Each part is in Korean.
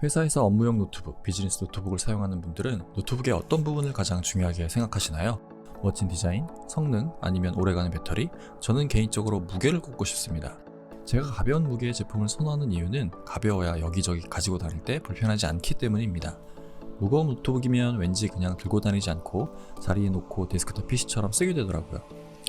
회사에서 업무용 노트북, 비즈니스 노트북을 사용하는 분들은 노트북의 어떤 부분을 가장 중요하게 생각하시나요? 멋진 디자인, 성능, 아니면 오래가는 배터리? 저는 개인적으로 무게를 꼽고 싶습니다. 제가 가벼운 무게의 제품을 선호하는 이유는 가벼워야 여기저기 가지고 다닐 때 불편하지 않기 때문입니다. 무거운 노트북이면 왠지 그냥 들고 다니지 않고 자리에 놓고 데스크톱 PC처럼 쓰게 되더라고요.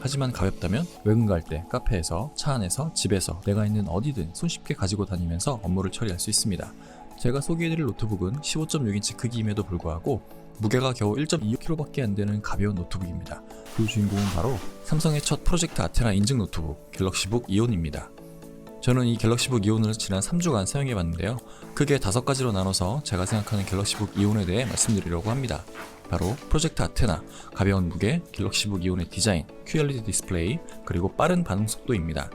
하지만 가볍다면 외근 갈 때 카페에서, 차 안에서, 집에서 내가 있는 어디든 손쉽게 가지고 다니면서 업무를 처리할 수 있습니다. 제가 소개해드릴 노트북은 15.6인치 크기임에도 불구하고 무게가 겨우 1.26kg밖에 안 되는 가벼운 노트북입니다. 그 주인공은 바로 삼성의 첫 프로젝트 아테나 인증 노트북 갤럭시북 이온입니다. 저는 이 갤럭시북 이온을 지난 3주간 사용해봤는데요. 크게 5가지로 나눠서 제가 생각하는 갤럭시북 이온에 대해 말씀드리려고 합니다. 바로 프로젝트 아테나, 가벼운 무게, 갤럭시북 이온의 디자인, QLED 디스플레이, 그리고 빠른 반응 속도입니다.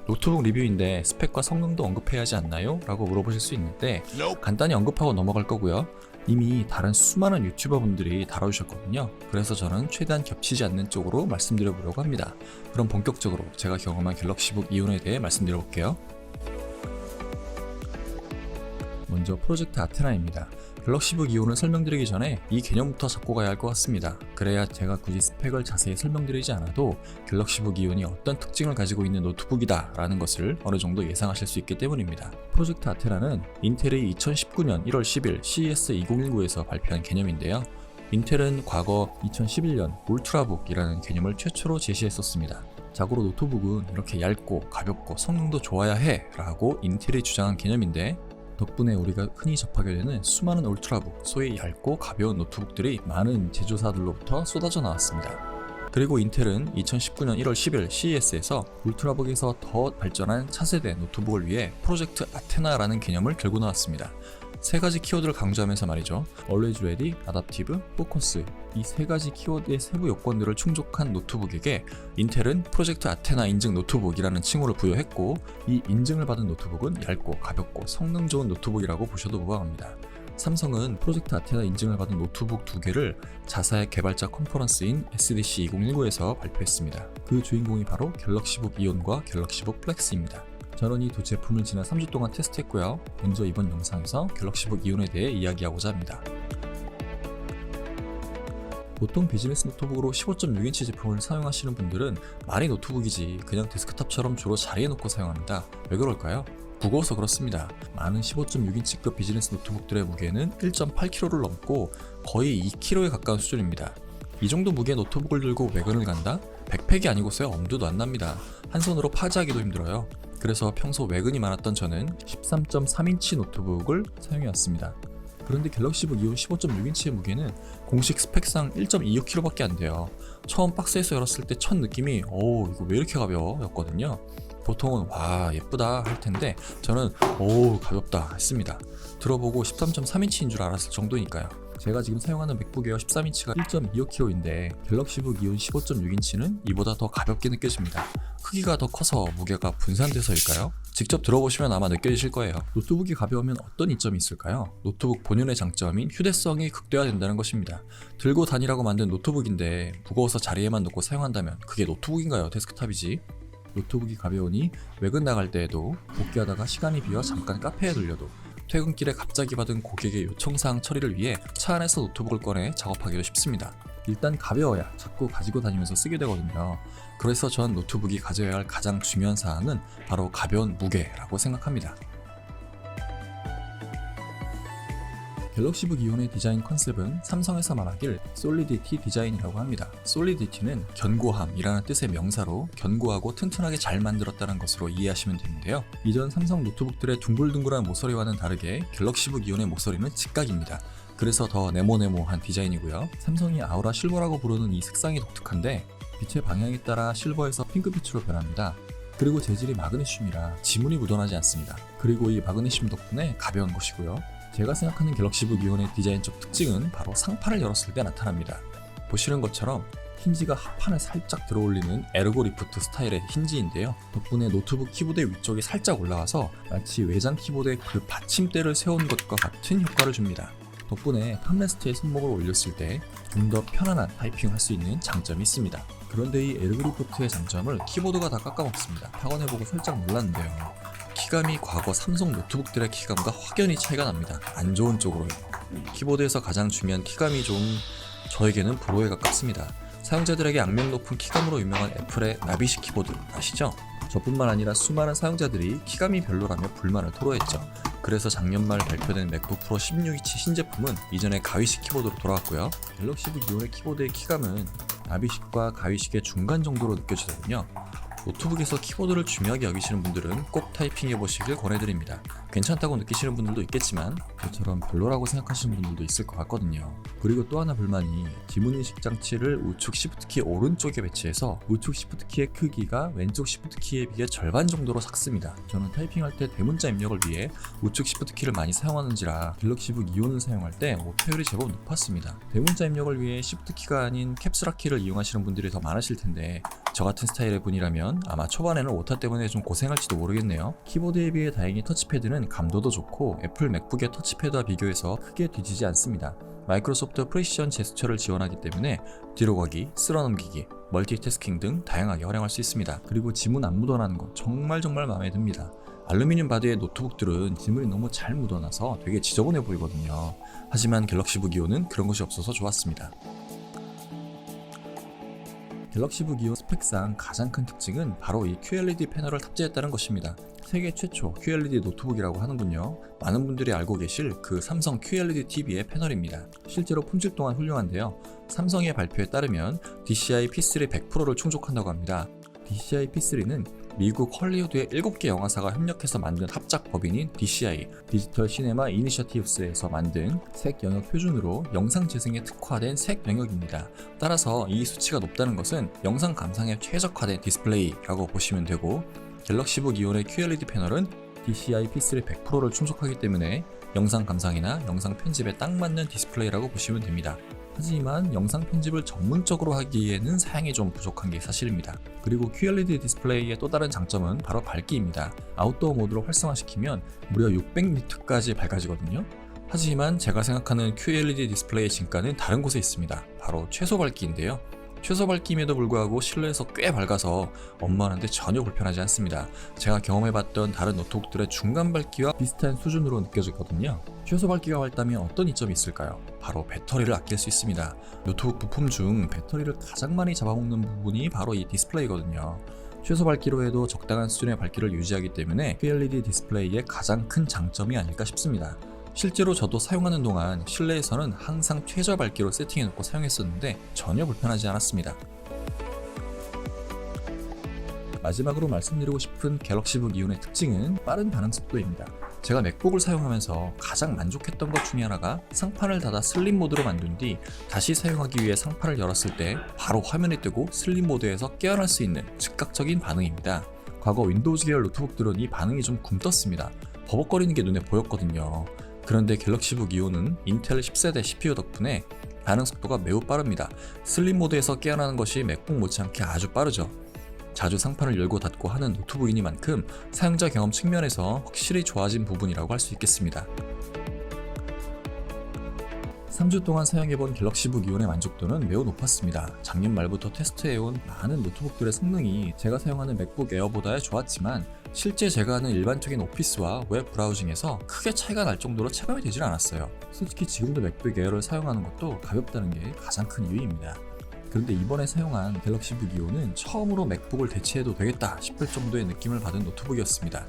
노트북 리뷰인데 스펙과 성능도 언급해야 하지 않나요? 라고 물어보실 수 있는데 간단히 언급하고 넘어갈 거고요. 이미 다른 수많은 유튜버 분들이 다뤄주셨거든요. 그래서 저는 최대한 겹치지 않는 쪽으로 말씀드려보려고 합니다. 그럼 본격적으로 제가 경험한 갤럭시북 이온에 대해 말씀드려볼게요. 먼저 프로젝트 아테나입니다. 갤럭시북 이온을 설명드리기 전에 이 개념부터 잡고 가야 할 것 같습니다. 그래야 제가 굳이 스펙을 자세히 설명드리지 않아도 갤럭시북 이온이 어떤 특징을 가지고 있는 노트북이다 라는 것을 어느 정도 예상하실 수 있기 때문입니다. 프로젝트 아테나는 인텔이 2019년 1월 10일 CES 2019에서 발표한 개념인데요. 인텔은 과거 2011년 울트라북이라는 개념을 최초로 제시했었습니다. 자고로 노트북은 이렇게 얇고 가볍고 성능도 좋아야 해 라고 인텔이 주장한 개념인데 덕분에 우리가 흔히 접하게 되는 수많은 울트라북, 소위 얇고 가벼운 노트북들이 많은 제조사들로부터 쏟아져 나왔습니다. 그리고 인텔은 2019년 1월 10일 CES에서 울트라북에서 더 발전한 차세대 노트북을 위해 프로젝트 아테나라는 개념을 들고 나왔습니다. 세 가지 키워드를 강조하면서 말이죠. Always Ready, Adaptive, Focus 이 세 가지 키워드의 세부 요건들을 충족한 노트북에게 인텔은 프로젝트 아테나 인증 노트북이라는 칭호를 부여했고 이 인증을 받은 노트북은 얇고 가볍고 성능 좋은 노트북이라고 보셔도 무방합니다. 삼성은 프로젝트 아테나 인증을 받은 노트북 2개를 자사의 개발자 컨퍼런스인 SDC 2019에서 발표했습니다. 그 주인공이 바로 갤럭시북 이온과 갤럭시북 플렉스입니다. 저는 이 두 제품을 지난 3주 동안 테스트했고요. 먼저 이번 영상에서 갤럭시북 이온에 대해 이야기하고자 합니다. 보통 비즈니스 노트북으로 15.6인치 제품을 사용하시는 분들은 말이 노트북이지 그냥 데스크탑처럼 주로 자리에 놓고 사용합니다. 왜 그럴까요? 무거워서 그렇습니다. 많은 15.6인치급 비즈니스 노트북들의 무게는 1.8kg를 넘고 거의 2kg에 가까운 수준입니다. 이 정도 무게의 노트북을 들고 외근을 간다? 백팩이 아니고서야 엄두도 안 납니다. 한 손으로 파지하기도 힘들어요. 그래서 평소 외근이 많았던 저는 13.3인치 노트북을 사용해왔습니다. 그런데 갤럭시북 이온 15.6인치의 무게는 공식 스펙상 1.26kg밖에 안 돼요. 처음 박스에서 열었을 때 첫 느낌이 이거 왜 이렇게 가벼워? 였거든요. 보통은 와 예쁘다 할 텐데 저는 가볍다 했습니다. 들어보고 13.3인치인 줄 알았을 정도니까요. 제가 지금 사용하는 맥북 에어 13인치가 1.25kg인데 갤럭시북 이온 15.6인치는 이보다 더 가볍게 느껴집니다. 크기가 더 커서 무게가 분산돼서일까요? 직접 들어보시면 아마 느껴지실 거예요. 노트북이 가벼우면 어떤 이점이 있을까요? 노트북 본연의 장점인 휴대성이 극대화된다는 것입니다. 들고 다니라고 만든 노트북인데 무거워서 자리에만 놓고 사용한다면 그게 노트북인가요? 데스크탑이지? 노트북이 가벼우니 외근 나갈 때에도 복귀하다가 시간이 비어 잠깐 카페에 들려도 퇴근길에 갑자기 받은 고객의 요청사항 처리를 위해 차 안에서 노트북을 꺼내 작업하기도 쉽습니다. 일단 가벼워야 자꾸 가지고 다니면서 쓰게 되거든요. 그래서 전 노트북이 가져야 할 가장 중요한 사항은 바로 가벼운 무게라고 생각합니다. 갤럭시북 이온의 디자인 컨셉은 삼성에서 말하길 솔리디티 디자인이라고 합니다. 솔리디티는 견고함이라는 뜻의 명사로 견고하고 튼튼하게 잘 만들었다는 것으로 이해하시면 되는데요. 이전 삼성 노트북들의 둥글둥글한 모서리와는 다르게 갤럭시북 이온의 모서리는 직각입니다. 그래서 더 네모네모한 디자인이고요. 삼성이 아우라 실버라고 부르는 이 색상이 독특한데 빛의 방향에 따라 실버에서 핑크빛으로 변합니다. 그리고 재질이 마그네슘이라 지문이 묻어나지 않습니다. 그리고 이 마그네슘 덕분에 가벼운 것이고요. 제가 생각하는 갤럭시북 이온의 디자인적 특징은 바로 상판을 열었을 때 나타납니다. 보시는 것처럼 힌지가 하판에 살짝 들어올리는 에르고 리프트 스타일의 힌지인데요. 덕분에 노트북 키보드의 위쪽이 살짝 올라와서 마치 외장 키보드에 그 받침대를 세운 것과 같은 효과를 줍니다. 덕분에 팜레스트에 손목을 올렸을 때 좀 더 편안한 타이핑을 할 수 있는 장점이 있습니다. 그런데 이 에르고 리프트의 장점을 키보드가 다 깎아먹습니다. 확인해보고 살짝 놀랐는데요. 키감이 과거 삼성 노트북들의 키감과 확연히 차이가 납니다. 안 좋은 쪽으로요. 키보드에서 가장 중요한 키감이 좀 저에게는 불호에 가깝습니다. 사용자들에게 악명 높은 키감으로 유명한 애플의 나비식 키보드 아시죠? 저뿐만 아니라 수많은 사용자들이 키감이 별로라며 불만을 토로했죠. 그래서 작년 말 발표된 맥북 프로 16인치 신제품은 이전의 가위식 키보드로 돌아왔고요. 갤럭시북 이온의 키보드의 키감은 나비식과 가위식의 중간 정도로 느껴지더군요. 노트북에서 키보드를 중요하게 여기시는 분들은 꼭 타이핑해보시길 권해드립니다. 괜찮다고 느끼시는 분들도 있겠지만 저처럼 별로라고 생각하시는 분들도 있을 것 같거든요. 그리고 또 하나 불만이 지문인식 장치를 우측 시프트키 오른쪽에 배치해서 우측 시프트키의 크기가 왼쪽 시프트키에 비해 절반 정도로 작습니다. 저는 타이핑할 때 대문자 입력을 위해 우측 시프트키를 많이 사용하는지라 갤럭시북 이온을 사용할 때 오타율이 제법 높았습니다. 대문자 입력을 위해 시프트키가 아닌 캡슐화키를 이용하시는 분들이 더 많으실 텐데 저 같은 스타일의 분이라면 아마 초반에는 오타 때문에 좀 고생할지도 모르겠네요. 키보드에 비해 다행히 터치패드는 감도도 좋고 애플 맥북의 터치패드와 비교해서 크게 뒤지지 않습니다. 마이크로소프트 프리시전 제스처를 지원하기 때문에 뒤로 가기, 쓸어 넘기기, 멀티태스킹 등 다양하게 활용할 수 있습니다. 그리고 지문 안 묻어나는 거 정말 마음에 듭니다. 알루미늄 바디의 노트북들은 지문이 너무 잘 묻어나서 되게 지저분해 보이거든요. 하지만 갤럭시북 이온은 그런 것이 없어서 좋았습니다. 갤럭시북 이온 스펙상 가장 큰 특징은 바로 이 QLED 패널을 탑재했다는 것입니다. 세계 최초 QLED 노트북이라고 하는군요. 많은 분들이 알고 계실 그 삼성 QLED TV의 패널입니다. 실제로 품질 또한 훌륭한데요. 삼성의 발표에 따르면 DCI P3 100%를 충족한다고 합니다. DCI P3는 미국 헐리우드의 7개 영화사가 협력해서 만든 합작 법인인 DCI 디지털 시네마 이니셔티브스에서 만든 색 영역 표준으로 영상 재생에 특화된 색 영역입니다. 따라서 이 수치가 높다는 것은 영상 감상에 최적화된 디스플레이라고 보시면 되고, 갤럭시북 이온의 QLED 패널은 DCI P3 100%를 충족하기 때문에 영상 감상이나 영상 편집에 딱 맞는 디스플레이라고 보시면 됩니다. 하지만 영상 편집을 전문적으로 하기에는 사양이 좀 부족한 게 사실입니다. 그리고 QLED 디스플레이의 또 다른 장점은 바로 밝기입니다. 아웃도어 모드로 활성화시키면 무려 600니트까지 밝아지거든요. 하지만 제가 생각하는 QLED 디스플레이의 진가는 다른 곳에 있습니다. 바로 최소 밝기인데요. 최소 밝기임에도 불구하고 실내에서 꽤 밝아서 업무하는데 전혀 불편하지 않습니다. 제가 경험해봤던 다른 노트북들의 중간 밝기와 비슷한 수준으로 느껴졌거든요. 최소 밝기가 밝다면 어떤 이점이 있을까요? 바로 배터리를 아낄 수 있습니다. 노트북 부품 중 배터리를 가장 많이 잡아먹는 부분이 바로 이 디스플레이거든요. 최소 밝기로 해도 적당한 수준의 밝기를 유지하기 때문에 QLED 디스플레이의 가장 큰 장점이 아닐까 싶습니다. 실제로 저도 사용하는 동안 실내에서는 항상 최저 밝기로 세팅해놓고 사용했었는데 전혀 불편하지 않았습니다. 마지막으로 말씀드리고 싶은 갤럭시북 이온의 특징은 빠른 반응 속도입니다. 제가 맥북을 사용하면서 가장 만족했던 것 중에 하나가 상판을 닫아 슬립 모드로 만든 뒤 다시 사용하기 위해 상판을 열었을 때 바로 화면이 뜨고 슬립 모드에서 깨어날 수 있는 즉각적인 반응입니다. 과거 윈도우즈 계열 노트북들은 이 반응이 좀 굼떴습니다. 버벅거리는 게 눈에 보였거든요. 그런데 갤럭시북 이온은 인텔 10세대 CPU 덕분에 반응 속도가 매우 빠릅니다. 슬립 모드에서 깨어나는 것이 맥북 못지않게 아주 빠르죠. 자주 상판을 열고 닫고 하는 노트북이니만큼 사용자 경험 측면에서 확실히 좋아진 부분이라고 할 수 있겠습니다. 3주 동안 사용해본 갤럭시북 이온의 만족도는 매우 높았습니다. 작년 말부터 테스트해온 많은 노트북들의 성능이 제가 사용하는 맥북 에어보다 좋았지만 실제 제가 하는 일반적인 오피스와 웹 브라우징에서 크게 차이가 날 정도로 체감이 되질 않았어요. 솔직히 지금도 맥북 에어를 사용하는 것도 가볍다는 게 가장 큰 이유입니다. 그런데 이번에 사용한 갤럭시북 이온은 처음으로 맥북을 대체해도 되겠다 싶을 정도의 느낌을 받은 노트북이었습니다.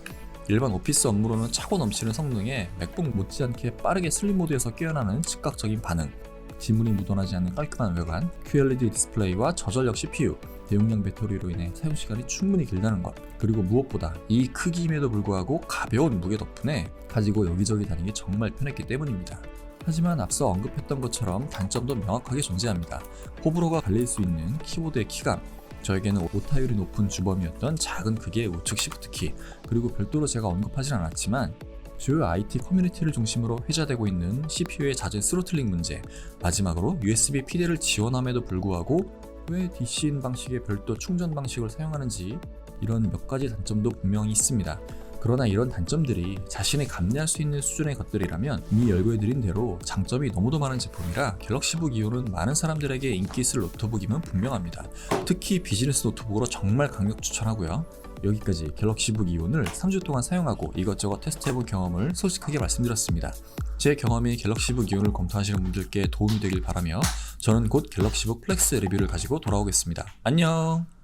일반 오피스 업무로는 차고 넘치는 성능에 맥북 못지않게 빠르게 슬립 모드에서 깨어나는 즉각적인 반응, 지문이 묻어나지 않는 깔끔한 외관, QLED 디스플레이와 저전력 CPU, 대용량 배터리로 인해 사용시간이 충분히 길다는 것, 그리고 무엇보다 이 크기임에도 불구하고 가벼운 무게 덕분에 가지고 여기저기 다니기 정말 편했기 때문입니다. 하지만 앞서 언급했던 것처럼 단점도 명확하게 존재합니다. 호불호가 갈릴 수 있는 키보드의 키감, 저에게는 오타율이 높은 주범이었던 작은 크기의 우측 시프트키, 그리고 별도로 제가 언급하진 않았지만 주요 IT 커뮤니티를 중심으로 회자되고 있는 CPU의 잦은 스로틀링 문제, 마지막으로 USB PD를 지원함에도 불구하고 왜 DC인 방식의 별도 충전 방식을 사용하는지, 이런 몇 가지 단점도 분명히 있습니다. 그러나 이런 단점들이 자신이 감내할 수 있는 수준의 것들이라면 이미 열거해드린 대로 장점이 너무도 많은 제품이라 갤럭시북 이온은 많은 사람들에게 인기 있을 노트북임은 분명합니다. 특히 비즈니스 노트북으로 정말 강력 추천하고요. 여기까지 갤럭시북 이온을 3주 동안 사용하고 이것저것 테스트해본 경험을 솔직하게 말씀드렸습니다. 제 경험이 갤럭시북 이온을 검토하시는 분들께 도움이 되길 바라며 저는 곧 갤럭시북 플렉스 리뷰를 가지고 돌아오겠습니다. 안녕!